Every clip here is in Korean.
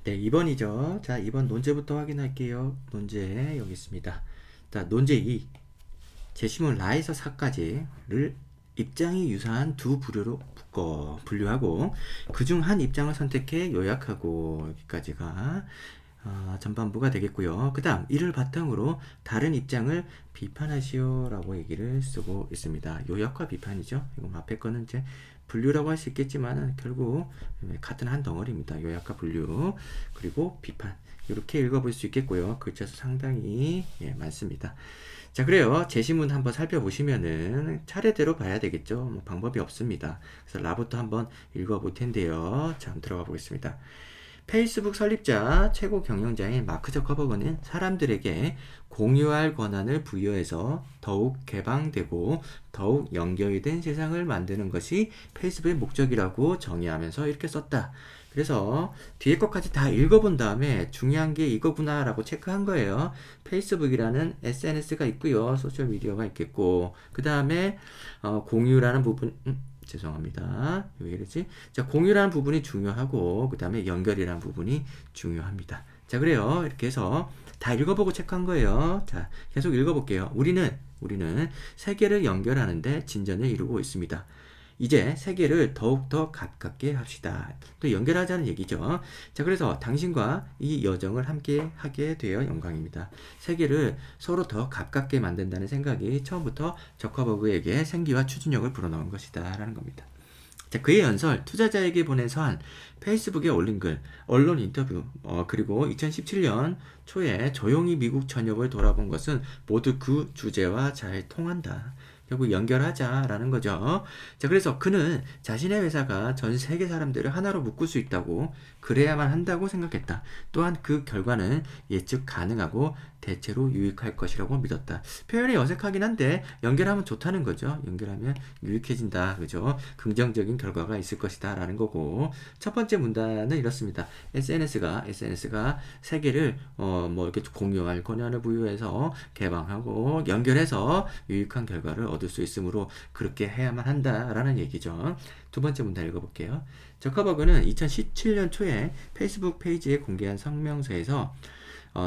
네, 2번이죠. 자, 2번 논제부터 확인할게요. 논제 여기 있습니다. 자, 논제 2. 제시문 라에서 사까지를 입장이 유사한 두 부류로 분류하고 그중 한 입장을 선택해 요약하고 여기까지가 전반부가 되겠고요. 그 다음 이를 바탕으로 다른 입장을 비판하시오 라고 얘기를 쓰고 있습니다. 요약과 비판이죠. 이거 앞에 거는 이제 분류라고 할 수 있겠지만 결국 같은 한 덩어리입니다. 요약과 분류 그리고 비판 이렇게 읽어볼 수 있겠고요. 글자수 상당히 많습니다. 자, 그래요. 제시문 한번 살펴보시면은 차례대로 봐야 되겠죠. 뭐 방법이 없습니다. 그래서 라부터 한번 읽어볼 텐데요. 자, 한번 들어가 보겠습니다. 페이스북 설립자 최고 경영자인 마크 저커버그는 사람들에게 공유할 권한을 부여해서 더욱 개방되고 더욱 연결이 된 세상을 만드는 것이 페이스북의 목적이라고 정의하면서 이렇게 썼다. 그래서 뒤에 것까지 다 읽어본 다음에 중요한 게 이거구나 라고 체크한 거예요. 페이스북이라는 SNS가 있고요. 소셜미디어가 있겠고 그 다음에 공유라는 부분 죄송합니다. 왜 이러지? 자, 공유라는 부분이 중요하고 그 다음에 연결이라는 부분이 중요합니다. 자, 그래요. 이렇게 해서 다 읽어보고 체크한 거예요. 자, 계속 읽어볼게요. 우리는 세계를 연결하는데 진전을 이루고 있습니다. 이제 세계를 더욱더 가깝게 합시다. 또 연결하자는 얘기죠. 자, 그래서 당신과 이 여정을 함께 하게 되어 영광입니다. 세계를 서로 더 가깝게 만든다는 생각이 처음부터 저커버그에게 생기와 추진력을 불어넣은 것이다 라는 겁니다. 자, 그의 연설, 투자자에게 보낸 서한, 페이스북에 올린 글, 언론 인터뷰, 그리고 2017년 초에 조용히 미국 전역을 돌아본 것은 모두 그 주제와 잘 통한다. 결국 연결하자라는 거죠. 자, 그래서 그는 자신의 회사가 전 세계 사람들을 하나로 묶을 수 있다고 그래야만 한다고 생각했다. 또한 그 결과는 예측 가능하고 대체로 유익할 것이라고 믿었다. 표현이 어색하긴 한데 연결하면 좋다는 거죠. 연결하면 유익해진다. 그죠? 긍정적인 결과가 있을 것이다 라는 거고 첫 번째 문단은 이렇습니다. SNS가 세계를 뭐 이렇게 공유할 권한을 부여해서 개방하고 연결해서 유익한 결과를 얻을 수 있으므로 그렇게 해야만 한다라는 얘기죠. 두 번째 문단 읽어볼게요. 저커버그는 2017년 초에 페이스북 페이지에 공개한 성명서에서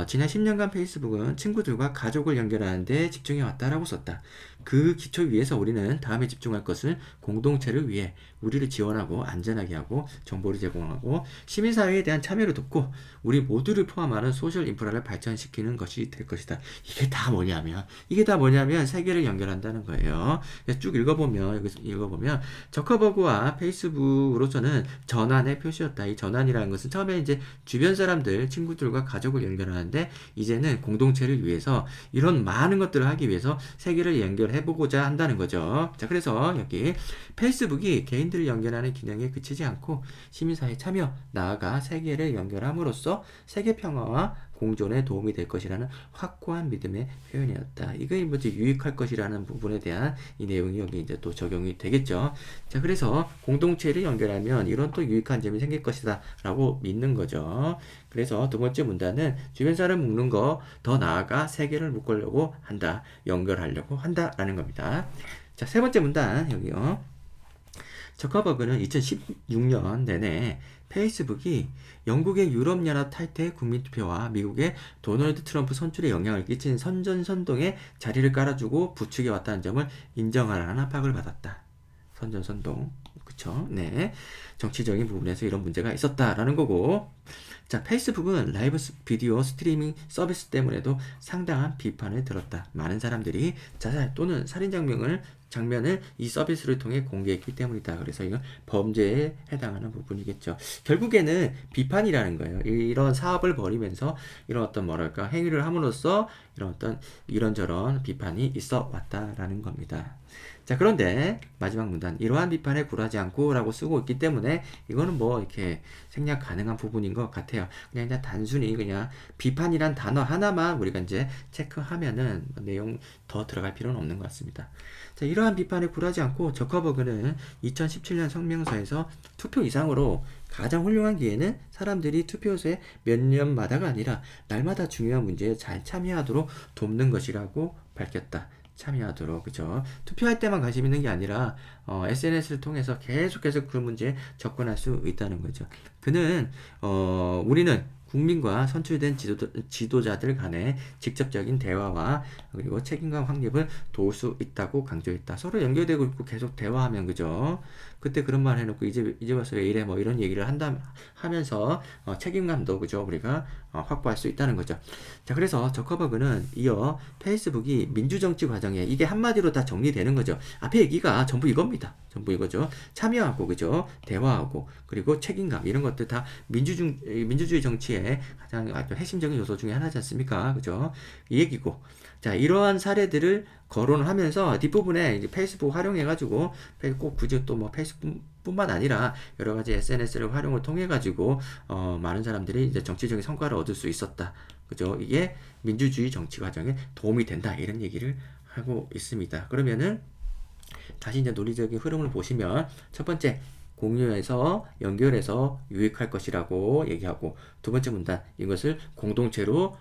지난 10년간 페이스북은 친구들과 가족을 연결하는 데 집중해 왔다라고 썼다. 그 기초 위에서 우리는 다음에 집중할 것은 공동체를 위해 우리를 지원하고 안전하게 하고 정보를 제공하고 시민사회에 대한 참여를 돕고 우리 모두를 포함하는 소셜 인프라를 발전시키는 것이 될 것이다. 이게 다 뭐냐면 세계를 연결한다는 거예요. 쭉 읽어보면 저커버그와 페이스북으로서는 전환의 표시였다. 이 전환이라는 것은 처음에 이제 주변 사람들, 친구들과 가족을 연결하는데 이제는 공동체를 위해서 이런 많은 것들을 하기 위해서 세계를 연결해보고자 한다는 거죠. 자, 그래서 여기 페이스북이 개인들을 연결하는 기능에 그치지 않고 시민사회 참여, 나아가 세계를 연결함으로써 세계 평화와 공존에 도움이 될 것이라는 확고한 믿음의 표현이었다. 이게 뭐지 유익할 것이라는 부분에 대한 이 내용이 여기 이제 또 적용이 되겠죠. 자, 그래서 공동체를 연결하면 이런 또 유익한 점이 생길 것이다 라고 믿는 거죠. 그래서 두 번째 문단은 주변 사람 묶는 거 더 나아가 세계를 묶으려고 한다. 연결하려고 한다 라는 겁니다. 자, 세 번째 문단 여기요. 저커버그는 2016년 내내 페이스북이 영국의 유럽연합 탈퇴 국민투표와 미국의 도널드 트럼프 선출에 영향을 끼친 선전선동에 자리를 깔아주고 부추겨 왔다는 점을 인정하라는 압박을 받았다. 선전선동, 그쵸? 네, 정치적인 부분에서 이런 문제가 있었다라는 거고, 자, 페이스북은 라이브 비디오 스트리밍 서비스 때문에도 상당한 비판을 들었다. 많은 사람들이 자살 또는 살인 장면을 이 서비스를 통해 공개했기 때문이다. 그래서 이건 범죄에 해당하는 부분이겠죠. 결국에는 비판이라는 거예요. 이런 사업을 벌이면서 이런 어떤 뭐랄까 행위를 함으로써 이런 어떤 이런저런 비판이 있어 왔다라는 겁니다. 자, 그런데 마지막 문단 이러한 비판에 굴하지 않고 라고 쓰고 있기 때문에 이거는 뭐 이렇게 생략 가능한 부분인 것 같아요. 그냥 단순히 그냥 비판이란 단어 하나만 우리가 이제 체크하면은 내용 더 들어갈 필요는 없는 것 같습니다. 자, 이러한 비판에 굴하지 않고 저커버그는 2017년 성명서에서 투표 이상으로 가장 훌륭한 기회는 사람들이 투표소에 몇 년마다가 아니라 날마다 중요한 문제에 잘 참여하도록 돕는 것이라고 밝혔다. 참여하도록, 그죠? 투표할 때만 관심 있는 게 아니라 SNS를 통해서 계속해서 그 문제에 접근할 수 있다는 거죠. 그는 우리는 국민과 선출된 지도자들 간의 직접적인 대화와 그리고 책임감 확립을 도울 수 있다고 강조했다. 서로 연결되고 있고 계속 대화하면, 그죠? 그때 그런 말 해놓고 이제 와서 왜 이래 뭐 이런 얘기를 하면서 책임감도, 그죠? 우리가 확보할 수 있다는 거죠. 자, 그래서 저커버그는 이어 페이스북이 민주정치 과정에 이게 한마디로 다 정리되는 거죠. 앞에 얘기가 전부 이겁니다. 전부 이거죠. 참여하고, 그죠? 대화하고, 그리고 책임감, 이런 것들 다 민주주의 정치의 가장 핵심적인 요소 중에 하나지 않습니까? 그죠? 이 얘기고. 자, 이러한 사례들을 거론을 하면서 뒷부분에 이제 페이스북 활용해가지고, 꼭 굳이 또 뭐 페이스북뿐만 아니라 여러 가지 SNS를 활용을 통해가지고, 많은 사람들이 이제 정치적인 성과를 얻을 수 있었다. 그죠? 이게 민주주의 정치 과정에 도움이 된다. 이런 얘기를 하고 있습니다. 그러면은, 다시 이제 논리적인 흐름을 보시면, 첫 번째, 공유해서 연결해서 유익할 것이라고 얘기하고, 두 번째 문단, 이것을 공동체로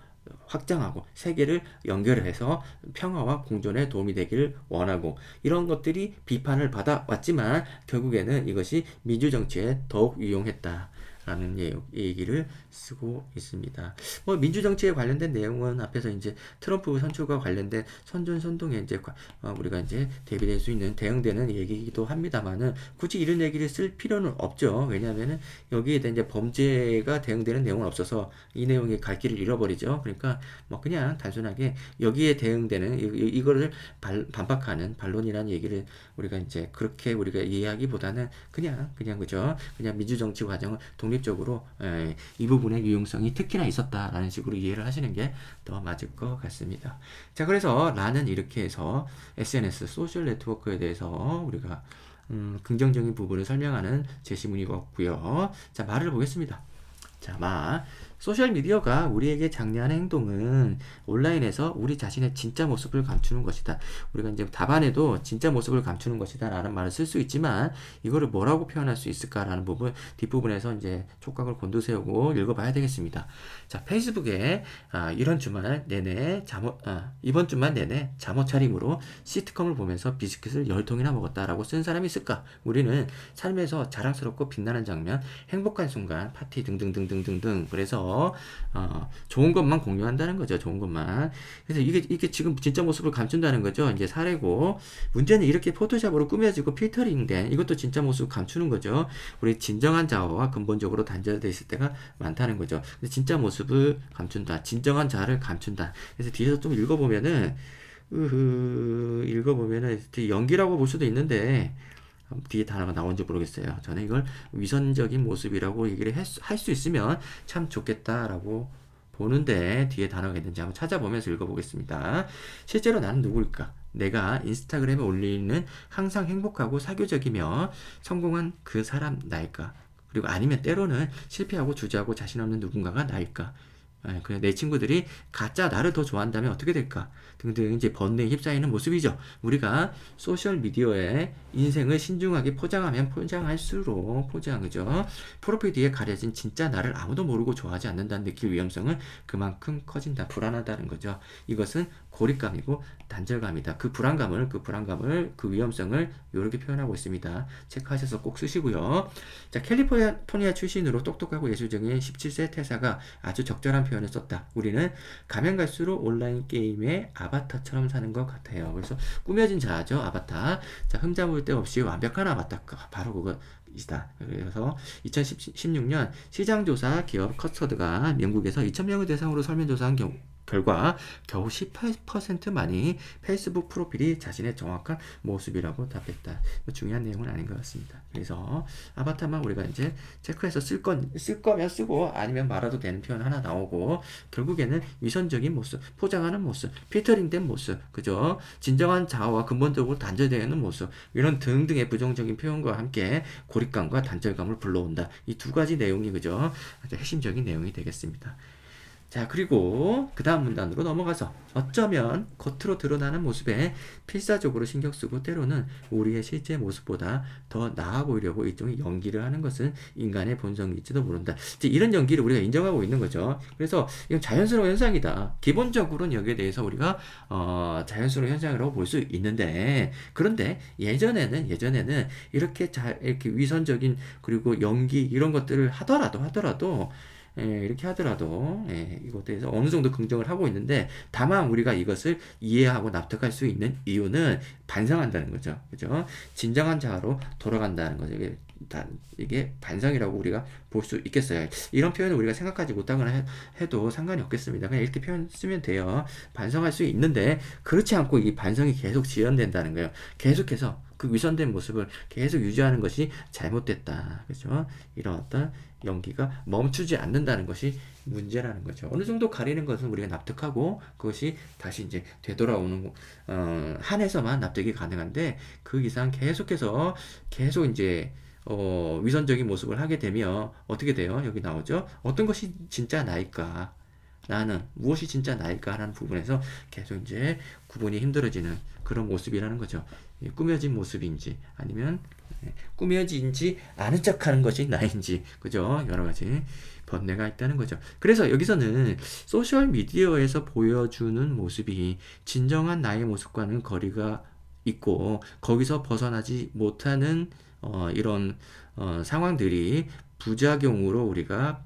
확장하고 세계를 연결해서 평화와 공존에 도움이 되기를 원하고, 이런 것들이 비판을 받아왔지만 결국에는 이것이 민주정치에 더욱 유용했다 라는 얘기를 쓰고 있습니다. 뭐 민주정치에 관련된 내용은 앞에서 이제 트럼프 선출과 관련된 선전선동에 이제 우리가 이제 대비될 수 있는 대응되는 얘기이기도 합니다만은 굳이 이런 얘기를 쓸 필요는 없죠. 왜냐하면은 여기에 대한 이제 범죄가 대응되는 내용은 없어서 이 내용이 갈 길을 잃어버리죠. 그러니까 뭐 그냥 단순하게 여기에 대응되는 이거를 반박하는 반론이라는 얘기를 우리가 이제 그렇게 우리가 이해하기보다는 그냥 그죠? 그냥 민주정치 과정을 독립적으로 이 부분의 유용성이 특히나 있었다라는 식으로 이해를 하시는 게 더 맞을 것 같습니다. 자, 그래서 라는 이렇게 해서 SNS 소셜 네트워크에 대해서 우리가 긍정적인 부분을 설명하는 제시문이었고요. 자, 말을 보겠습니다. 자, 소셜미디어가 우리에게 장려하는 행동은 온라인에서 우리 자신의 진짜 모습을 감추는 것이다. 우리가 이제 답안에도 진짜 모습을 감추는 것이다 라는 말을 쓸 수 있지만 이거를 뭐라고 표현할 수 있을까라는 부분 뒷부분에서 이제 촉각을 곤두세우고 읽어봐야 되겠습니다. 자, 페이스북에 이번 주말 내내 잠옷 차림으로 시트콤을 보면서 비스킷을 10통이나 먹었다라고 쓴 사람이 있을까? 우리는 삶에서 자랑스럽고 빛나는 장면, 행복한 순간, 파티 등등등등등등. 그래서 좋은 것만 공유한다는 거죠. 좋은 것만. 그래서 이게 지금 진짜 모습을 감춘다는 거죠. 이제 사례고, 문제는 이렇게 포토샵으로 꾸며지고 필터링된 이것도 진짜 모습을 감추는 거죠. 우리 진정한 자아와 근본적으로 단절되어 있을 때가 많다는 거죠. 근데 진짜 모습을 감춘다. 진정한 자아를 감춘다. 그래서 뒤에서 좀 읽어보면은 연기라고 볼 수도 있는데 뒤에 단어가 나온지 모르겠어요. 저는 이걸 위선적인 모습이라고 얘기를 할 수 있으면 참 좋겠다라고 보는데 뒤에 단어가 있는지 한번 찾아보면서 읽어보겠습니다. 실제로 나는 누구일까? 내가 인스타그램에 올리는 항상 행복하고 사교적이며 성공한 그 사람 나일까? 그리고 아니면 때로는 실패하고 주저하고 자신 없는 누군가가 나일까? 그래, 내 친구들이 가짜 나를 더 좋아한다면 어떻게 될까? 등등 이제 번뇌에 휩싸이는 모습이죠. 우리가 소셜미디어에 인생을 신중하게 포장하면 포장할수록 그죠? 프로필 뒤에 가려진 진짜 나를 아무도 모르고 좋아하지 않는다는 느낄 위험성은 그만큼 커진다. 불안하다는 거죠. 이것은 고립감이고 단절감이다. 그 불안감을, 그 위험성을 이렇게 표현하고 있습니다. 체크하셔서 꼭 쓰시고요. 자, 캘리포니아 출신으로 똑똑하고 예술적인 17세 태사가 아주 적절한 표현을 썼다. 우리는 가면 갈수록 온라인 게임의 아바타처럼 사는 것 같아요. 그래서 꾸며진 자아죠. 아바타. 자, 흠잡을 데 없이 완벽한 아바타가 바로 그거이다. 그래서 2016년 시장조사 기업 커스터드가 미국에서 2,000명을 대상으로 설문조사한 결과 겨우 18%만이 페이스북 프로필이 자신의 정확한 모습이라고 답했다. 중요한 내용은 아닌 것 같습니다. 그래서 아바타만 우리가 이제 체크해서 쓸 거면 쓰고 아니면 말아도 되는 표현 하나 나오고 결국에는 위선적인 모습, 포장하는 모습, 필터링된 모습, 그죠? 진정한 자아와 근본적으로 단절되는 모습 이런 등등의 부정적인 표현과 함께 고립감과 단절감을 불러온다. 이 두 가지 내용이 그죠? 아주 핵심적인 내용이 되겠습니다. 자, 그리고 그 다음 문단으로 넘어가서 어쩌면 겉으로 드러나는 모습에 필사적으로 신경 쓰고 때로는 우리의 실제 모습보다 더 나아 보이려고 일종의 연기를 하는 것은 인간의 본성일지도 모른다. 이제 이런 연기를 우리가 인정하고 있는 거죠. 그래서 이건 자연스러운 현상이다. 기본적으로는 여기에 대해서 우리가 자연스러운 현상이라고 볼 수 있는데, 그런데 예전에는 이렇게 위선적인 그리고 연기 이런 것들을 하더라도 이렇게 하더라도 이것에 대해서 어느 정도 긍정을 하고 있는데, 다만 우리가 이것을 이해하고 납득할 수 있는 이유는 반성한다는 거죠. 그죠? 진정한 자아로 돌아간다는 거죠. 이게 반성이라고 우리가 볼 수 있겠어요. 이런 표현을 우리가 생각하지 못하거나 해도 상관이 없겠습니다. 그냥 이렇게 표현 쓰면 돼요. 반성할 수 있는데 그렇지 않고 이 반성이 계속 지연된다는 거예요. 계속해서 그 위선된 모습을 계속 유지하는 것이 잘못됐다. 그죠? 이런 어떤 연기가 멈추지 않는다는 것이 문제라는 거죠. 어느 정도 가리는 것은 우리가 납득하고 그것이 다시 이제 되돌아오는 한에서만 납득이 가능한데, 그 이상 계속해서 계속 이제 위선적인 모습을 하게 되면 어떻게 돼요? 여기 나오죠. 어떤 것이 진짜 나일까? 나는 무엇이 진짜 나일까라는 부분에서 계속 이제 구분이 힘들어지는 그런 모습이라는 거죠. 꾸며진 모습인지 아니면 꾸며지지 않은 척하는 것이 나인지, 그죠? 여러 가지 번뇌가 있다는 거죠. 그래서 여기서는 소셜 미디어에서 보여주는 모습이 진정한 나의 모습과는 거리가 있고 거기서 벗어나지 못하는 이런 상황들이 부작용으로 우리가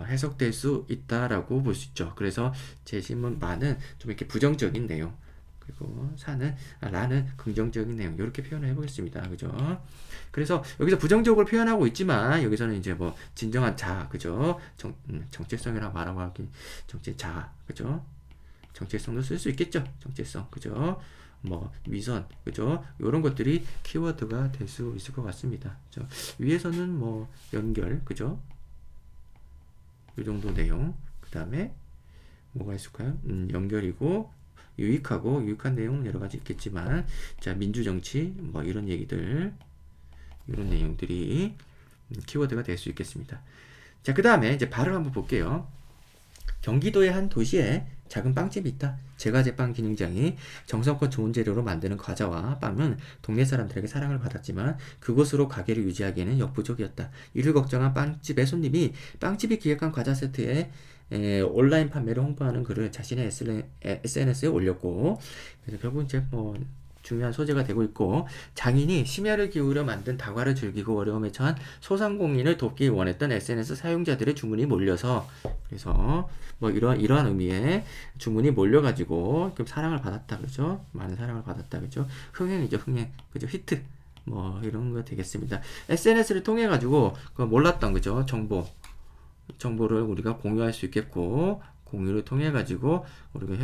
해석될 수 있다라고 볼 수 있죠. 그래서 재심은 마는 좀 이렇게 부정적인 내용, 그리고 라는 긍정적인 내용, 이렇게 표현을 해보겠습니다. 그죠? 그래서 여기서 부정적으로 표현하고 있지만 여기서는 이제 뭐 진정한 자아, 그죠? 정체성이라고 말하고 하긴 자아, 그죠? 정체성도 쓸 수 있겠죠. 정체성, 그죠? 뭐 위선, 그죠? 이런 것들이 키워드가 될 수 있을 것 같습니다. 그죠? 위에서는 뭐 연결, 그죠? 이 정도 내용. 그 다음에 뭐가 있을까요? 연결이고 유익한 내용은 여러 가지 있겠지만, 자, 민주정치 뭐 이런 얘기들, 이런 내용들이 키워드가 될 수 있겠습니다. 자, 그 다음에 이제 발을 한번 볼게요. 경기도의 한 도시에 작은 빵집이 있다. 제과제빵 기능장이 정성껏 좋은 재료로 만드는 과자와 빵은 동네 사람들에게 사랑을 받았지만 그곳으로 가게를 유지하기에는 역부족이었다. 이를 걱정한 빵집의 손님이 빵집이 기획한 과자 세트에 온라인 판매를 홍보하는 글을 자신의 SNS에 올렸고, 그래서 결국 이제 뭐 중요한 소재가 되고 있고, 장인이 심혈을 기울여 만든 다과를 즐기고 어려움에 처한 소상공인을 돕기 원했던 SNS 사용자들의 주문이 몰려서, 그래서 뭐 이러한 의미의 주문이 몰려가지고 좀 사랑을 받았다, 그죠? 많은 사랑을 받았다, 그죠? 흥행이죠, 흥행, 그죠? 히트, 뭐 이런 거 되겠습니다. SNS를 통해 가지고 그 몰랐던, 그죠? 정보를 우리가 공유할 수 있겠고, 공유를 통해 가지고 우리가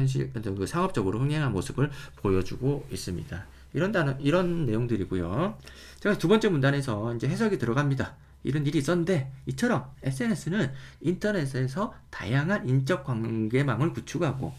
상업적으로 흥행한 모습을 보여주고 있습니다. 이런 내용들이고요. 제가 두 번째 문단에서 이제 해석이 들어갑니다. 이런 일이 있었는데, 이처럼 SNS는 인터넷에서 다양한 인적 관계망을 구축하고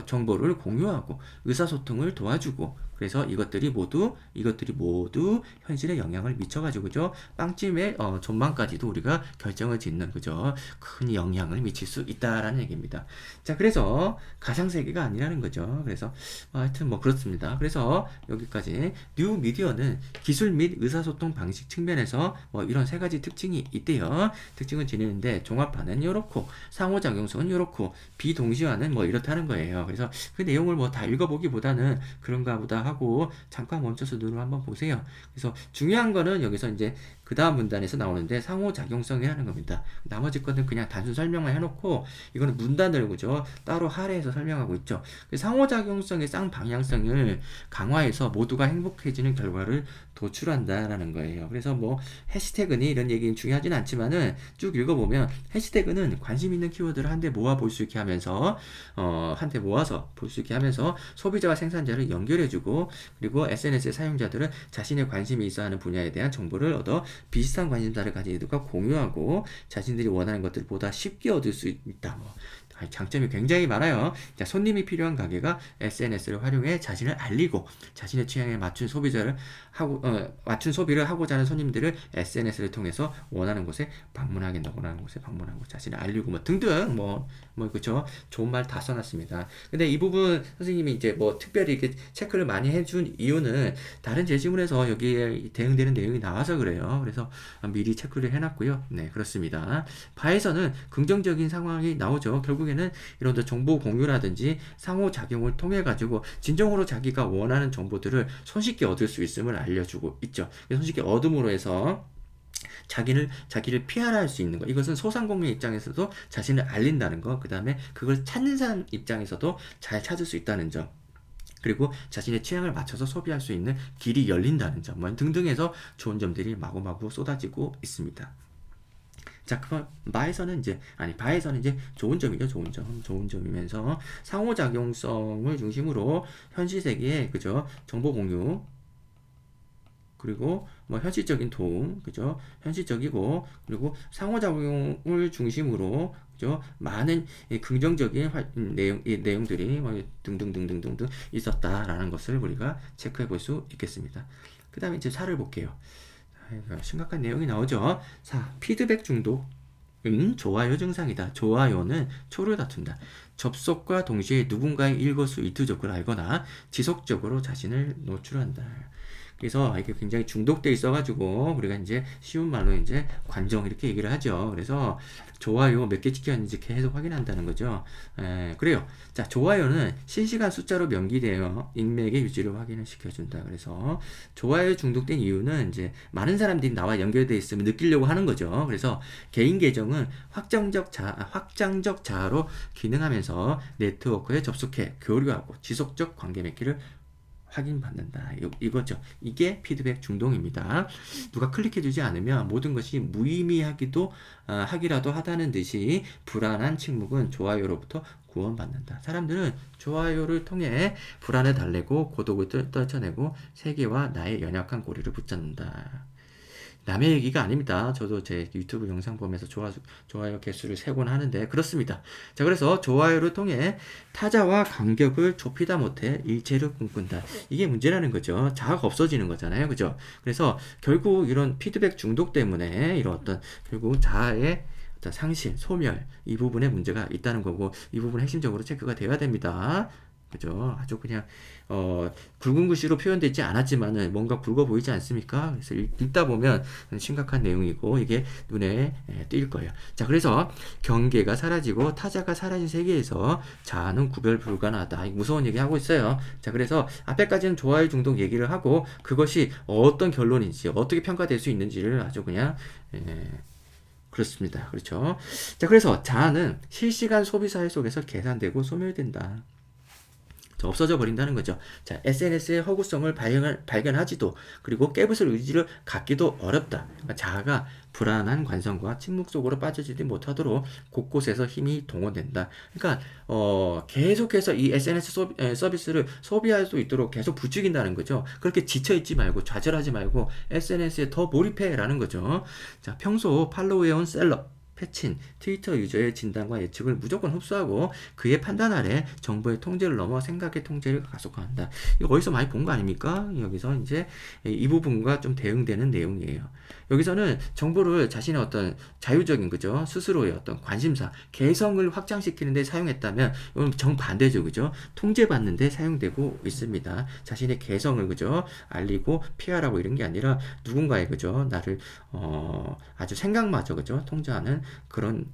정보를 공유하고 의사소통을 도와주고, 그래서 이것들이 모두 현실에 영향을 미쳐가지고, 그죠? 빵집의 전망까지도 우리가 결정을 짓는, 그죠? 큰 영향을 미칠 수 있다라는 얘기입니다. 자, 그래서 가상세계가 아니라는 거죠. 그래서 하여튼 뭐 그렇습니다. 그래서 여기까지 뉴 미디어는 기술 및 의사소통 방식 측면에서 뭐 이런 세 가지 특징이 있대요. 특징을 지니는데 종합하는 요렇고, 상호작용성은 요렇고, 비동시화는 뭐 이렇다는 거예요. 그래서 그 내용을 뭐 다 읽어보기보다는 그런가 보다 하고 잠깐 멈춰서 눈을 한번 보세요. 그래서 중요한 거는 여기서 이제 그 다음 문단에서 나오는데 상호작용성이라는 겁니다. 나머지 거는 그냥 단순 설명만 해놓고, 이거는 문단을, 그죠? 따로 할애해서 설명하고 있죠. 상호작용성의 쌍방향성을 강화해서 모두가 행복해지는 결과를 도출한다라는 거예요. 그래서 뭐 해시태그니 이런 얘기는 중요하진 않지만은 쭉 읽어보면 해시태그는 관심 있는 키워드를 한데 모아 볼 수 있게 하면서 한데 모아서 볼 수 있게 하면서 소비자와 생산자를 연결해주고, 그리고 SNS의 사용자들은 자신의 관심이 있어하는 분야에 대한 정보를 얻어 비슷한 관심사를 가진 이들과 공유하고 자신들이 원하는 것들을 보다 쉽게 얻을 수 있다. 뭐 장점이 굉장히 많아요. 자, 손님이 필요한 가게가 SNS를 활용해 자신을 알리고 자신의 취향에 맞춘 맞춘 소비를 하고자 하는 손님들을 SNS를 통해서 원하는 곳에 방문하고 자신을 알리고 뭐 등등 그쵸. 좋은 말 다 써놨습니다. 근데 이 부분 선생님이 이제 뭐 특별히 이렇게 체크를 많이 해준 이유는 다른 제시문에서 여기에 대응되는 내용이 나와서 그래요. 그래서 미리 체크를 해놨고요. 네, 그렇습니다. 바에서는 긍정적인 상황이 나오죠. 결국에는 이런 정보 공유라든지 상호작용을 통해 가지고 진정으로 자기가 원하는 정보들을 손쉽게 얻을 수 있음을 알려주고 있죠. 손쉽게 얻음으로 해서 자기를 피하라 할 수 있는 거. 이것은 소상공인 입장에서도 자신을 알린다는 거. 그 다음에 그걸 찾는 사람 입장에서도 잘 찾을 수 있다는 점. 그리고 자신의 취향을 맞춰서 소비할 수 있는 길이 열린다는 점. 등등해서 좋은 점들이 마구마구 쏟아지고 있습니다. 자, 그럼 바에서는 이제 좋은 점이죠. 좋은 점이면서 상호작용성을 중심으로 현실 세계에 그죠? 정보 공유 그리고 뭐 현실적인 도움, 그죠? 현실적이고 그리고 상호작용을 중심으로 그죠? 많은 긍정적인 내용들이 뭐 등등등등등등 있었다라는 것을 우리가 체크해 볼 수 있겠습니다. 그 다음에 이제 4를 볼게요. 심각한 내용이 나오죠. 자, 피드백 중독은 좋아요 증상이다. 좋아요는 초를 다툰다. 접속과 동시에 누군가의 일거수일투족을 알거나 지속적으로 자신을 노출한다. 그래서 이게 굉장히 중독돼 있어가지고 우리가 이제 쉬운 말로 이제 관정 이렇게 얘기를 하죠. 그래서 좋아요 몇 개 찍혔는지 계속 확인한다는 거죠. 그래요. 자, 좋아요는 실시간 숫자로 명기되어 인맥의 유지를 확인을 시켜준다. 그래서 좋아요 중독된 이유는 이제 많은 사람들이 나와 연결돼 있으면 느끼려고 하는 거죠. 그래서 개인 계정은 확장적 자아로 기능하면서 네트워크에 접속해 교류하고 지속적 관계 맺기를 확인받는다. 이거죠. 이게 피드백 중독입니다. 누가 클릭해주지 않으면 모든 것이 무의미하기라도 하다는 듯이 불안한 침묵은 좋아요로부터 구원받는다. 사람들은 좋아요를 통해 불안을 달래고 고독을 떨쳐내고 세계와 나의 연약한 고리를 붙잡는다. 남의 얘기가 아닙니다. 저도 제 유튜브 영상 보면서 좋아요 개수를 세곤 하는데 그렇습니다. 자, 그래서 좋아요를 통해 타자와 간격을 좁히다 못해 일체를 꿈꾼다. 이게 문제라는 거죠. 자아가 없어지는 거잖아요. 그죠? 그래서 결국 이런 피드백 중독 때문에 이런 결국 자아의 상실, 소멸 이 부분에 문제가 있다는 거고 이 부분 핵심적으로 체크가 되어야 됩니다. 그죠? 아주 그냥 굵은 글씨로 표현되지 않았지만은 뭔가 굵어 보이지 않습니까? 그래서 읽다 보면 심각한 내용이고 이게 눈에 띌 거예요. 자, 그래서 경계가 사라지고 타자가 사라진 세계에서 자아는 구별 불가능하다. 무서운 얘기 하고 있어요. 자, 그래서 앞에까지는 좋아요 중독 얘기를 하고 그것이 어떤 결론인지 어떻게 평가될 수 있는지를 아주 그냥 그렇습니다. 그렇죠. 자, 그래서 자아는 실시간 소비 사회 속에서 계산되고 소멸된다. 없어져 버린다는 거죠. 자, SNS의 허구성을 발견하지도 그리고 깨부술 의지를 갖기도 어렵다. 그러니까 자아가 불안한 관성과 침묵 속으로 빠져지지 못하도록 곳곳에서 힘이 동원된다. 그러니까 계속해서 이 SNS 서비스를 소비할 수 있도록 계속 부추긴다는 거죠. 그렇게 지쳐있지 말고 좌절하지 말고 SNS에 더 몰입해라는 거죠. 자, 평소 팔로우해온 셀럽 패친, 트위터 유저의 진단과 예측을 무조건 흡수하고 그의 판단 아래 정보의 통제를 넘어 생각의 통제를 가속화한다. 이거 어디서 많이 본 거 아닙니까? 여기서 이제 이 부분과 좀 대응되는 내용이에요. 여기서는 정보를 자신의 어떤 자유적인 그죠? 스스로의 어떤 관심사, 개성을 확장시키는 데 사용했다면 이건 정반대죠. 그죠? 통제받는 데 사용되고 있습니다. 자신의 개성을 그죠? 알리고 피하라고 이런 게 아니라 누군가의 그죠? 나를 아주 생각마저 그죠? 통제하는 그런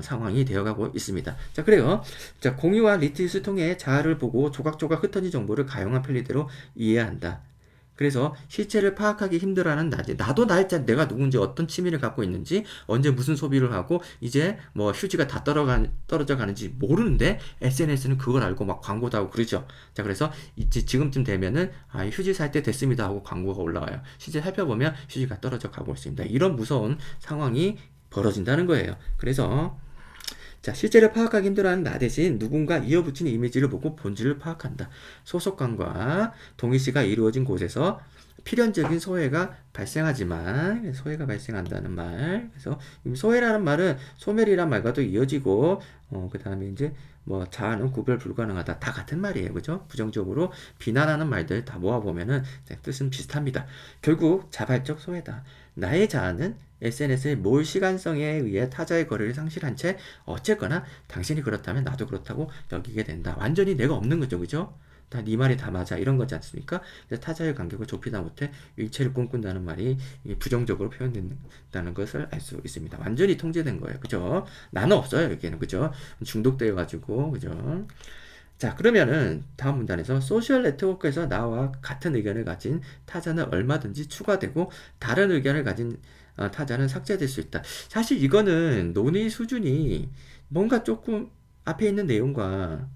상황이 되어가고 있습니다. 자, 그래요. 자, 공유와 리트윗을 통해 자아를 보고 조각조각 흩어진 정보를 가용한 편리대로 이해한다. 그래서 실체를 파악하기 힘들어하는 나도 내가 누군지 어떤 취미를 갖고 있는지 언제 무슨 소비를 하고 이제 뭐 휴지가 다 떨어져 가는지 모르는데 SNS는 그걸 알고 막 광고도 하고 그러죠. 자, 그래서 이제 지금쯤 되면은 휴지 살 때 됐습니다 하고 광고가 올라와요. 실제 살펴보면 휴지가 떨어져 가고 있습니다. 이런 무서운 상황이 벌어진다는 거예요. 그래서 자, 실제를 파악하기 힘들어하는 나 대신 누군가 이어붙이는 이미지를 보고 본질을 파악한다. 소속감과 동일시가 이루어진 곳에서 필연적인 소외가 발생하지만 소외가 발생한다는 말. 그래서 이 소외라는 말은 소멸이란 말과도 이어지고 그 다음에 이제 뭐 자아는 구별 불가능하다 다 같은 말이에요. 그죠? 부정적으로 비난하는 말들 다 모아보면은 뜻은 비슷합니다. 결국 자발적 소외다. 나의 자아는 SNS의 몰 시간성에 의해 타자의 거리를 상실한 채 어쨌거나 당신이 그렇다면 나도 그렇다고 여기게 된다. 완전히 내가 없는 거죠. 그죠? 다 네 말이 다 맞아 이런 거지 않습니까? 타자의 간격을 좁히다 못해 일체를 꿈꾼다는 말이 부정적으로 표현된다는 것을 알 수 있습니다. 완전히 통제된 거예요. 그죠? 나는 없어요. 여기에는. 그죠? 중독되어 가지고 그죠? 자, 그러면은 다음 문단에서 소셜 네트워크에서 나와 같은 의견을 가진 타자는 얼마든지 추가되고 다른 의견을 가진 타자는 삭제될 수 있다. 사실 이거는 논의 수준이 뭔가 조금 앞에 있는 내용과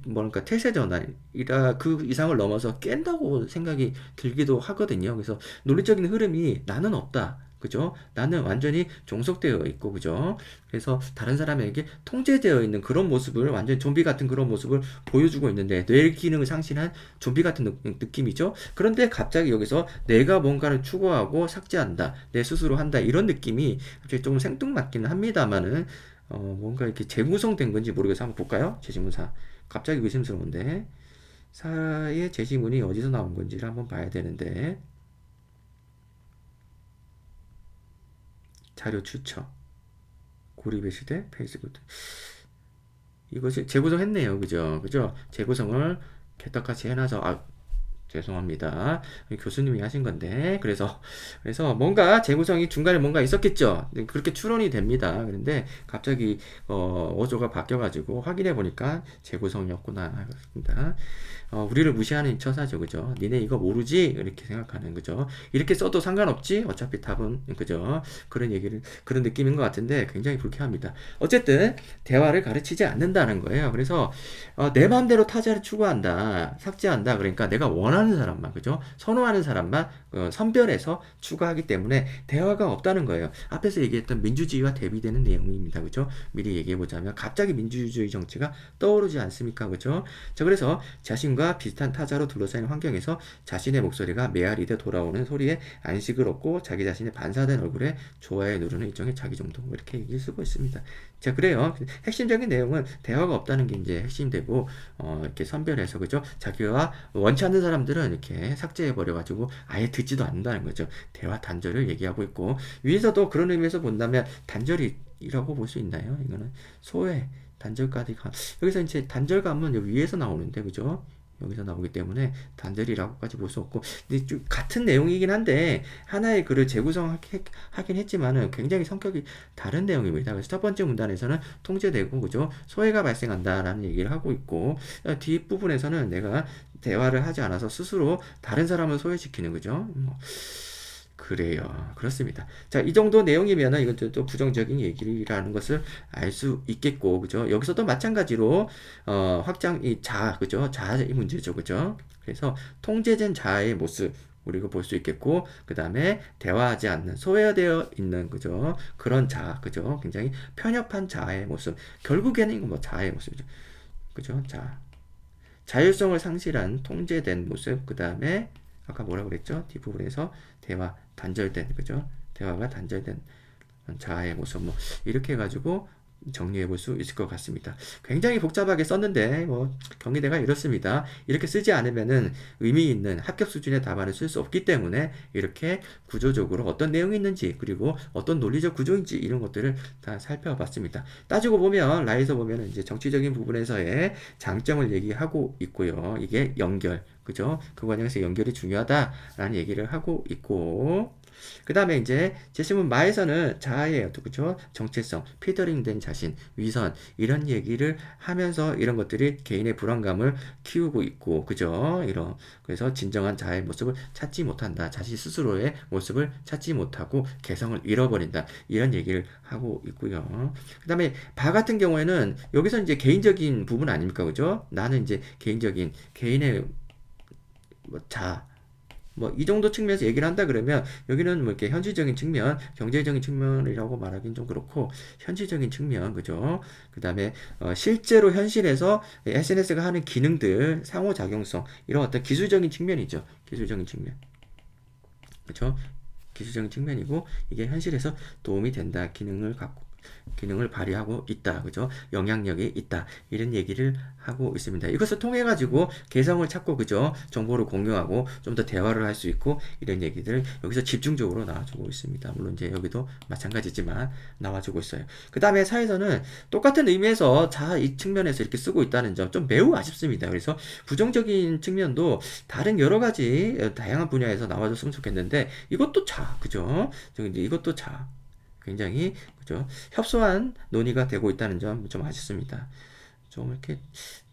뭐랄까 태세 전환이라 그 이상을 넘어서 깬다고 생각이 들기도 하거든요. 그래서 논리적인 흐름이 나는 없다. 그죠? 나는 완전히 종속되어 있고, 그죠? 그래서 다른 사람에게 통제되어 있는 그런 모습을, 완전 좀비 같은 그런 모습을 보여주고 있는데, 뇌 기능을 상실한 좀비 같은 느낌이죠? 그런데 갑자기 여기서 내가 뭔가를 추구하고 삭제한다, 내 스스로 한다, 이런 느낌이 조금 생뚱맞기는 합니다만은, 뭔가 이렇게 재구성된 건지 모르겠어서 한번 볼까요? 제시문사. 갑자기 의심스러운데. 사의 제시문이 어디서 나온 건지를 한번 봐야 되는데. 자료 추천. 고립의 시대, 페이스북. 이것이 재구성했네요. 그죠? 그죠? 재구성을 개떡같이 해놔서, 죄송합니다. 교수님이 하신 건데, 그래서 뭔가 재구성이 중간에 뭔가 있었겠죠. 그렇게 추론이 됩니다. 그런데 갑자기, 어조가 바뀌어가지고 확인해 보니까 재구성이었구나. 그렇습니다. 우리를 무시하는 처사죠. 그죠? 니네 이거 모르지? 이렇게 생각하는, 그죠? 이렇게 써도 상관없지? 어차피 답은, 그죠? 그런 느낌인 것 같은데 굉장히 불쾌합니다. 어쨌든, 대화를 가르치지 않는다는 거예요. 그래서, 내 마음대로 타자를 추구한다, 삭제한다. 그러니까 내가 원하는 사람만, 그죠? 선호하는 사람만 선별해서 추구하기 때문에 대화가 없다는 거예요. 앞에서 얘기했던 민주주의와 대비되는 내용입니다. 그죠? 미리 얘기해 보자면 갑자기 민주주의 정치가 떠오르지 않습니까? 그죠? 자, 그래서 자신과 비슷한 타자로 둘러싸인 환경에서 자신의 목소리가 메아리돼 돌아오는 소리에 안식을 얻고 자기 자신의 반사된 얼굴에 좋아요 누르는 일종의 자기중독, 이렇게 얘기를 쓰고 있습니다. 자, 그래요. 핵심적인 내용은 대화가 없다는 게 이제 핵심되고, 이렇게 선별해서, 그죠? 자기와 원치 않는 사람들은 이렇게 삭제해버려가지고 아예 듣지도 않는다는 거죠. 대화 단절을 얘기하고 있고, 위에서도 그런 의미에서 본다면 단절이라고 볼 수 있나요? 이거는 소외, 단절까지 여기서 이제 단절감은 여기 위에서 나오는데, 그죠? 여기서 나오기 때문에 단절이라고까지 볼 수 없고, 근데 좀 같은 내용이긴 한데 하나의 글을 재구성하긴 했지만은 굉장히 성격이 다른 내용입니다. 그래서 첫 번째 문단에서는 통제되고, 그죠? 소외가 발생한다라는 얘기를 하고 있고, 뒷부분에서는 내가 대화를 하지 않아서 스스로 다른 사람을 소외시키는, 그죠? 그래요. 그렇습니다. 자, 이 정도 내용이면은 이건 또 부정적인 얘기라는 것을 알 수 있겠고, 그죠? 여기서도 마찬가지로, 이 자아, 그죠? 자아의 문제죠, 그죠? 그래서 통제된 자아의 모습, 우리가 볼 수 있겠고, 그 다음에 대화하지 않는, 소외되어 있는, 그죠? 그런 자아, 그죠? 굉장히 편협한 자아의 모습. 결국에는 이거 뭐 자아의 모습이죠. 그죠? 자율성을 상실한 통제된 모습, 그 다음에 아까 뭐라고 그랬죠? 뒷부분에서 대화 단절된, 그죠? 대화가 단절된 자아의 모습, 뭐 이렇게 해가지고 정리해 볼 수 있을 것 같습니다. 굉장히 복잡하게 썼는데 경희대가 이렇습니다. 이렇게 쓰지 않으면은 의미 있는 합격 수준의 답안을 쓸 수 없기 때문에 이렇게 구조적으로 어떤 내용이 있는지, 그리고 어떤 논리적 구조인지 이런 것들을 다 살펴봤습니다. 따지고 보면 라에서 보면 이제 정치적인 부분에서의 장점을 얘기하고 있고요. 이게 연결, 그죠? 그 과정에서 연결이 중요하다라는 얘기를 하고 있고, 그 다음에 이제 제시문 마에서는 자아의 그죠? 정체성, 피더링된 자신, 위선 이런 얘기를 하면서 이런 것들이 개인의 불안감을 키우고 있고, 그죠? 그래서 진정한 자아의 모습을 찾지 못한다. 자신 스스로의 모습을 찾지 못하고 개성을 잃어버린다. 이런 얘기를 하고 있고요. 그 다음에 바 같은 경우에는 여기서 이제 개인적인 부분 아닙니까? 그죠? 나는 이제 개인의 이 정도 측면에서 얘기를 한다 그러면 여기는 뭐 이렇게 현실적인 측면, 경제적인 측면이라고 말하기는 좀 그렇고 현실적인 측면, 그죠? 그 다음에 실제로 현실에서 SNS가 하는 기능들, 상호작용성 이런 어떤 기술적인 측면이죠. 기술적인 측면. 그렇죠? 기술적인 측면이고 이게 현실에서 도움이 된다. 기능을 발휘하고 있다. 그죠? 영향력이 있다. 이런 얘기를 하고 있습니다. 이것을 통해 가지고 개성을 찾고 그죠? 정보를 공유하고 좀 더 대화를 할 수 있고 이런 얘기들 여기서 집중적으로 나와주고 있습니다. 물론 이제 여기도 마찬가지지만 나와주고 있어요. 그 다음에 사에서는 똑같은 의미에서 자 이 측면에서 이렇게 쓰고 있다는 점 좀 매우 아쉽습니다. 그래서 부정적인 측면도 다른 여러 가지 다양한 분야에서 나와줬으면 좋겠는데 이것도 자 그죠? 이것도 자 굉장히 그죠? 협소한 논의가 되고 있다는 점 좀 아쉽습니다. 좀 이렇게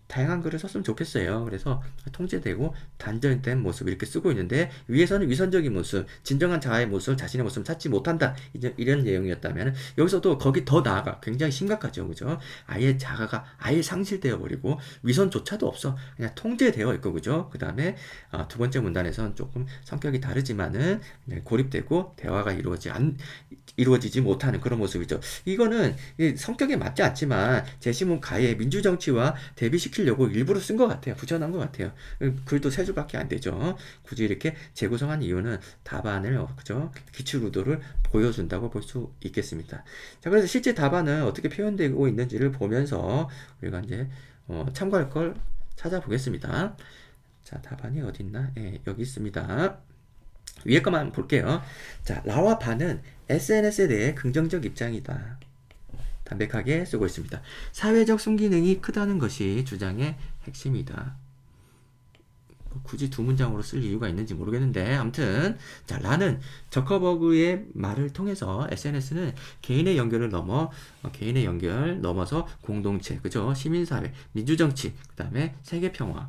다양한 글을 썼으면 좋겠어요. 그래서 통제되고 단절된 모습 이렇게 쓰고 있는데 위에서는 위선적인 모습, 진정한 자아의 모습, 자신의 모습을 찾지 못한다. 이런 내용이었다면 여기서도 거기 더 나아가 굉장히 심각하죠. 그죠? 아예 자아가 아예 상실되어 버리고 위선조차도 없어. 그냥 통제되어 있고 그죠? 그 다음에 두 번째 문단에서는 조금 성격이 다르지만은 고립되고 대화가 이루어지지 못하는 그런 모습이죠. 이거는 성격에 맞지 않지만 제시문 가의 민주정치와 대비시키려고 일부러 쓴 것 같아요. 붙여놓은 것 같아요. 글도 세 줄밖에 안 되죠. 굳이 이렇게 재구성한 이유는 답안을 그죠? 기출구도를 보여준다고 볼 수 있겠습니다. 자, 그래서 실제 답안은 어떻게 표현되고 있는지를 보면서 우리가 이제 참고할 걸 찾아보겠습니다. 자, 답안이 어디 있나? 예, 여기 있습니다. 위에 것만 볼게요. 자, 라와 반은 SNS에 대해 긍정적 입장이다. 담백하게 쓰고 있습니다. 사회적 순기능이 크다는 것이 주장의 핵심이다. 굳이 두 문장으로 쓸 이유가 있는지 모르겠는데 아무튼 자 라는 저커버그의 말을 통해서 SNS는 개인의 연결을 넘어서 공동체, 그죠? 시민사회, 민주정치, 그 다음에 세계평화.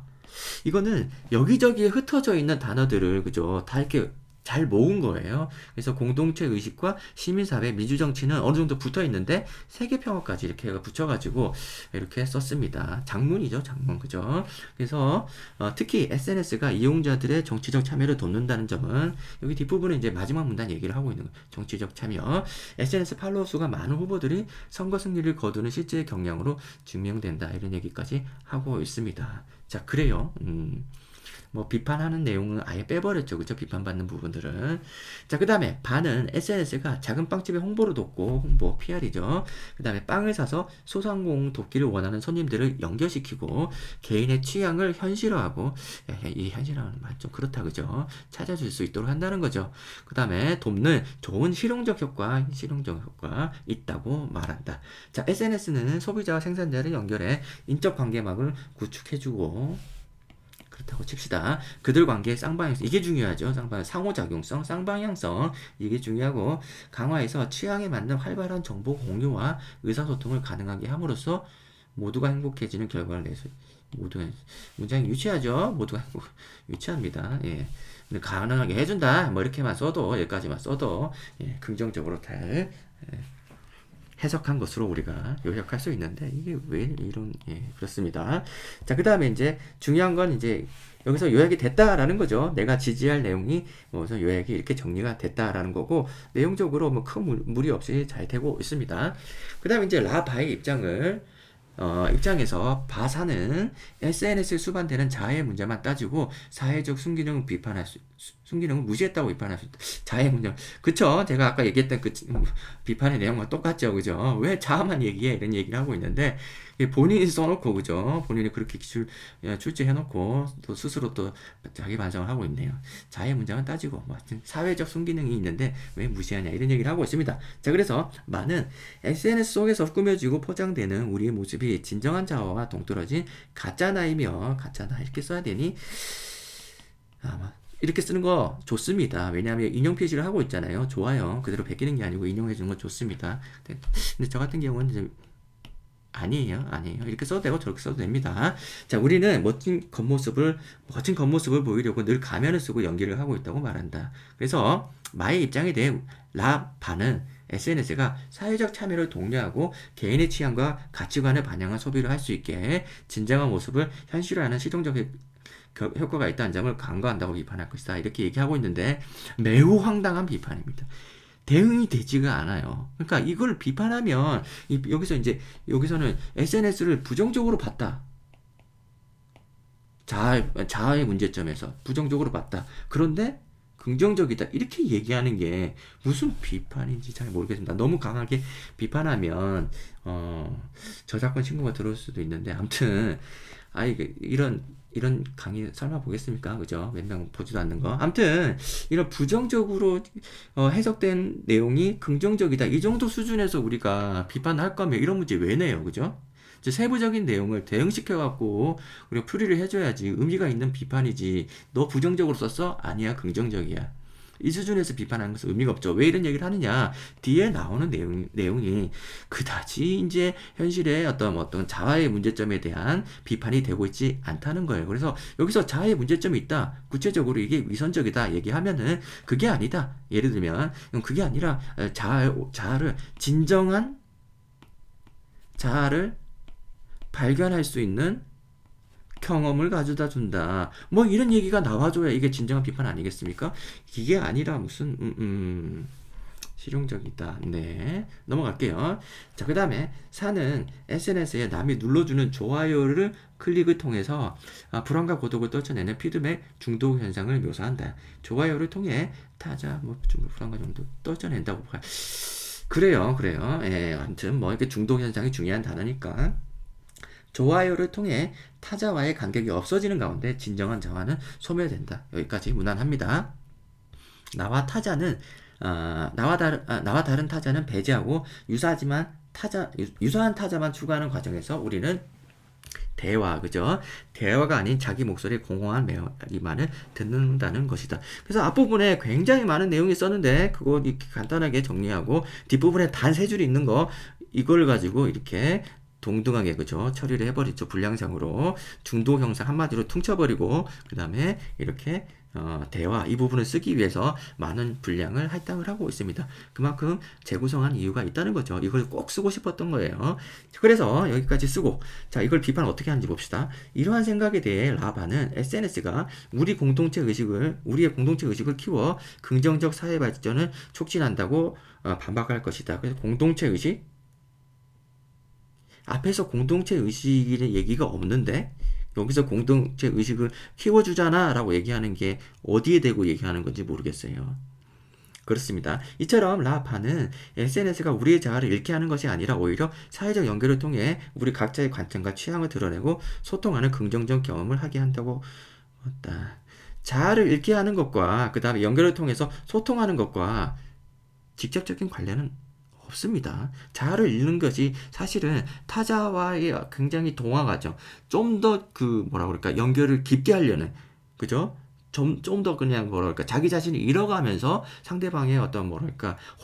이거는 여기저기에 흩어져 있는 단어들을 그죠? 다 이렇게 잘 모은 거예요. 그래서 공동체 의식과 시민사회, 민주정치는 어느 정도 붙어 있는데 세계평화까지 이렇게 붙여가지고 이렇게 썼습니다. 장문이죠, 장문. 그죠? 그래서 특히 SNS가 이용자들의 정치적 참여를 돕는다는 점은 여기 뒷부분에 이제 마지막 문단 얘기를 하고 있는 거예요. 정치적 참여. SNS 팔로워 수가 많은 후보들이 선거 승리를 거두는 실제 경향으로 증명된다. 이런 얘기까지 하고 있습니다. 자, 그래요. 뭐 비판하는 내용은 아예 빼버렸죠. 그죠? 비판받는 부분들은. 자, 그 다음에 반은 SNS가 작은 빵집의 홍보를 돕고, 홍보, PR이죠. 그 다음에 빵을 사서 소상공 돕기를 원하는 손님들을 연결시키고 개인의 취향을 현실화하고, 이 현실화는 좀 그렇다. 그죠? 찾아줄 수 있도록 한다는 거죠. 그 다음에 돕는 좋은 실용적 효과 있다고 말한다. 자, SNS는 소비자와 생산자를 연결해 인적 관계망을 구축해주고, 그렇다고 칩시다. 그들 관계의 쌍방향성, 이게 중요하죠. 상호작용성, 쌍방향성, 이게 중요하고 강화해서 취향에 맞는 활발한 정보 공유와 의사소통을 가능하게 함으로써 모두가 행복해지는 결과를 내서 문장이 유치하죠. 모두가 유치합니다. 예. 가능하게 해준다. 뭐 이렇게만 써도 여기까지만 써도 긍정적으로 잘 해석한 것으로 우리가 요약할 수 있는데 이게 왜 이런 그렇습니다. 자, 그 다음에 이제 중요한 건 이제 여기서 요약이 됐다라는 거죠. 내가 지지할 내용이 뭐서 요약이 이렇게 정리가 됐다라는 거고 내용적으로 뭐 큰 무리 없이 잘 되고 있습니다. 그 다음에 이제 라바의 입장에서 바사는 SNS에 수반되는 자아의 문제만 따지고 사회적 순기능을 무시했다고 비판할 수 있다. 자아의 문제. 그쵸? 제가 아까 얘기했던 그 비판의 내용과 똑같죠. 그죠? 왜 자아만 얘기해? 이런 얘기를 하고 있는데 본인이 써놓고 그죠? 본인이 그렇게 출제해놓고 또 스스로 또 자기 반성을 하고 있네요. 자아의 문제만 따지고 뭐 사회적 순기능이 있는데 왜 무시하냐 이런 얘기를 하고 있습니다. 자, 그래서 많은 SNS 속에서 꾸며지고 포장되는 우리의 모습이 진정한 자아와 동떨어진 가짜나이며 가짜나 이렇게 써야 되니 이렇게 쓰는 거 좋습니다. 왜냐하면 인용 표시를 하고 있잖아요. 좋아요. 그대로 베끼는 게 아니고 인용해 주는 거 좋습니다. 근데 저 같은 경우는 이제 아니에요. 이렇게 써도 되고 저렇게 써도 됩니다. 자, 우리는 멋진 겉모습을 보이려고 늘 가면을 쓰고 연기를 하고 있다고 말한다. 그래서 마의 입장에 대해 라바는 SNS가 사회적 참여를 독려하고 개인의 취향과 가치관을 반영한 소비를 할 수 있게 진정한 모습을 현실화하는 실용적 효과가 있다는 점을 간과한다고 비판할 것이다. 이렇게 얘기하고 있는데 매우 황당한 비판입니다. 대응이 되지가 않아요. 그러니까 이걸 비판하면 여기서는 SNS를 부정적으로 봤다. 자아의 문제점에서 부정적으로 봤다. 그런데 긍정적이다 이렇게 얘기하는 게 무슨 비판인지 잘 모르겠습니다. 너무 강하게 비판하면 저작권 신고가 들어올 수도 있는데 아무튼 이런 강의 설마 보겠습니까? 그죠? 몇 명 보지도 않는 거. 아무튼 이런 부정적으로 해석된 내용이 긍정적이다. 이 정도 수준에서 우리가 비판할 거면 이런 문제 왜 내요? 그죠? 이제 세부적인 내용을 대응시켜갖고 우리가 풀이를 해줘야지 의미가 있는 비판이지. 너 부정적으로 썼어? 아니야, 긍정적이야. 이 수준에서 비판하는 것은 의미가 없죠. 왜 이런 얘기를 하느냐? 뒤에 나오는 내용이 그다지 이제 현실의 어떤 자아의 문제점에 대한 비판이 되고 있지 않다는 거예요. 그래서 여기서 자아의 문제점이 있다. 구체적으로 이게 위선적이다 얘기하면은 그게 아니다. 예를 들면 그게 아니라 자아를 진정한 자아를 발견할 수 있는 경험을 가져다 준다. 뭐 이런 얘기가 나와줘야 이게 진정한 비판 아니겠습니까? 이게 아니라 무슨 실용적이다. 네, 넘어갈게요. 자, 그 다음에 4는 SNS에 남이 눌러주는 좋아요를 클릭을 통해서 불안과 고독을 떨쳐내는 피드백 중독 현상을 묘사한다. 좋아요를 통해 타자 불안과 정도 떨쳐낸다고 봐요. 그래요. 예, 아무튼 뭐 이렇게 중독 현상이 중요한 단어니까. 좋아요를 통해 타자와의 간격이 없어지는 가운데 진정한 자아는 소멸된다. 여기까지 무난합니다. 나와 다른 타자는 배제하고 유사한 타자만 추가하는 과정에서 우리는 대화, 그죠? 대화가 아닌 자기 목소리의 공허한 메아리만을 듣는다는 것이다. 그래서 앞부분에 굉장히 많은 내용이 썼는데 그거 이렇게 간단하게 정리하고 뒷부분에 단 세 줄이 있는 거 이걸 가지고 이렇게 동등하게 그죠 처리를 해버리죠. 분량상으로 중독 형상 한마디로 퉁쳐버리고 그 다음에 이렇게 대화 이 부분을 쓰기 위해서 많은 분량을 할당을 하고 있습니다. 그만큼 재구성한 이유가 있다는 거죠. 이걸 꼭 쓰고 싶었던 거예요. 그래서 여기까지 쓰고 자 이걸 비판 어떻게 하는지 봅시다. 이러한 생각에 대해 라바는 SNS가 우리의 공동체 의식을 키워 긍정적 사회 발전을 촉진한다고 반박할 것이다. 그래서 공동체 의식 앞에서 공동체 의식이라는 얘기가 없는데 여기서 공동체 의식을 키워주잖아 라고 얘기하는 게 어디에 대고 얘기하는 건지 모르겠어요. 그렇습니다. 이처럼 라파는 SNS가 우리의 자아를 잃게 하는 것이 아니라 오히려 사회적 연결을 통해 우리 각자의 관점과 취향을 드러내고 소통하는 긍정적 경험을 하게 한다고 했다. 자아를 잃게 하는 것과 그 다음에 연결을 통해서 소통하는 것과 직접적인 관련은 없습니다. 자아를 잃는 것이 사실은 타자와의 굉장히 동화 과정, 좀 더 연결을 깊게 하려는, 그죠? 좀 더 그냥 자기 자신을 잃어가면서 상대방의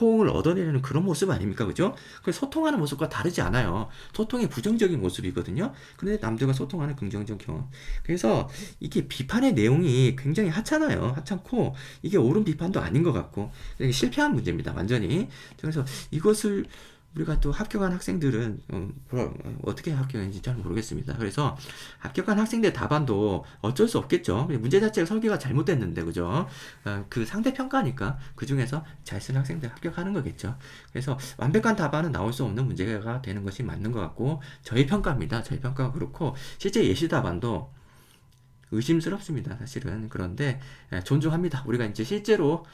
호응을 얻어내려는 그런 모습 아닙니까? 그죠? 그 소통하는 모습과 다르지 않아요. 소통이 부정적인 모습이거든요. 근데 남들과 소통하는 긍정적 경험. 그래서 이게 비판의 내용이 굉장히 하찮고, 이게 옳은 비판도 아닌 것 같고, 실패한 문제입니다. 완전히. 그래서 이것을 우리가 또 합격한 학생들은 어떻게 합격했는지 잘 모르겠습니다. 그래서 합격한 학생들 답안도 어쩔 수 없겠죠. 문제 자체가 설계가 잘못됐는데 그죠? 그 상대 평가니까 그 중에서 잘 쓴 학생들 합격하는 거겠죠. 그래서 완벽한 답안은 나올 수 없는 문제가 되는 것이 맞는 것 같고 저희 평가입니다. 저희 평가가 그렇고 실제 예시 답안도 의심스럽습니다. 사실은. 그런데 존중합니다. 우리가 이제 실제로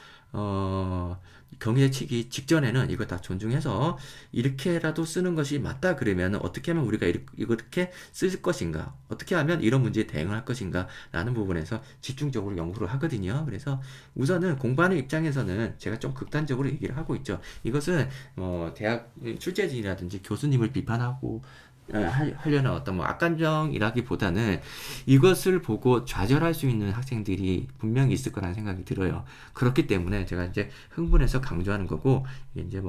경위에 치기 직전에는 이거 다 존중해서 이렇게라도 쓰는 것이 맞다 그러면 어떻게 하면 우리가 이렇게 쓸 것인가, 어떻게 하면 이런 문제에 대응을 할 것인가 라는 부분에서 집중적으로 연구를 하거든요. 그래서 우선은 공부하는 입장에서는 제가 좀 극단적으로 얘기를 하고 있죠. 이것은 대학 출제진이라든지 교수님을 비판하고 하려는 악감정이라기보다는 이것을 보고 좌절할 수 있는 학생들이 분명히 있을 거라는 생각이 들어요. 그렇기 때문에 제가 이제 흥분해서 강조하는 거고, 이제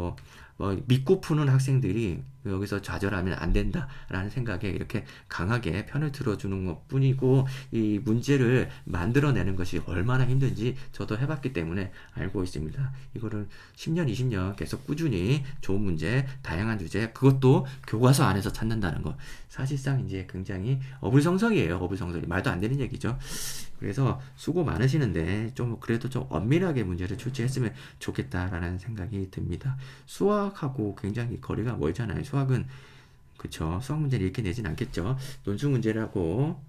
믿고 푸는 학생들이 여기서 좌절하면 안 된다라는 생각에 이렇게 강하게 편을 들어주는 것 뿐이고, 이 문제를 만들어내는 것이 얼마나 힘든지 저도 해봤기 때문에 알고 있습니다. 이거를 10년, 20년 계속 꾸준히 좋은 문제, 다양한 주제, 그것도 교과서 안에서 찾는다는 거. 사실상 이제 굉장히 어불성설이에요. 어불성설이. 말도 안 되는 얘기죠. 그래서 수고 많으시는데 좀 그래도 좀 엄밀하게 문제를 출제했으면 좋겠다라는 생각이 듭니다. 수학하고 굉장히 거리가 멀잖아요. 수학은 그쵸. 수학 문제를 이렇게 내진 않겠죠. 논술 문제라고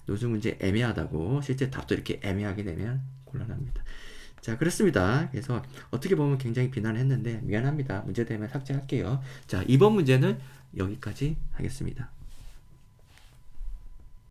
논술 문제 애매하다고 실제 답도 이렇게 애매하게 내면 곤란합니다. 자, 그렇습니다. 그래서 어떻게 보면 굉장히 비난을 했는데 미안합니다. 문제 되면 삭제할게요. 자, 이번 문제는 여기까지 하겠습니다.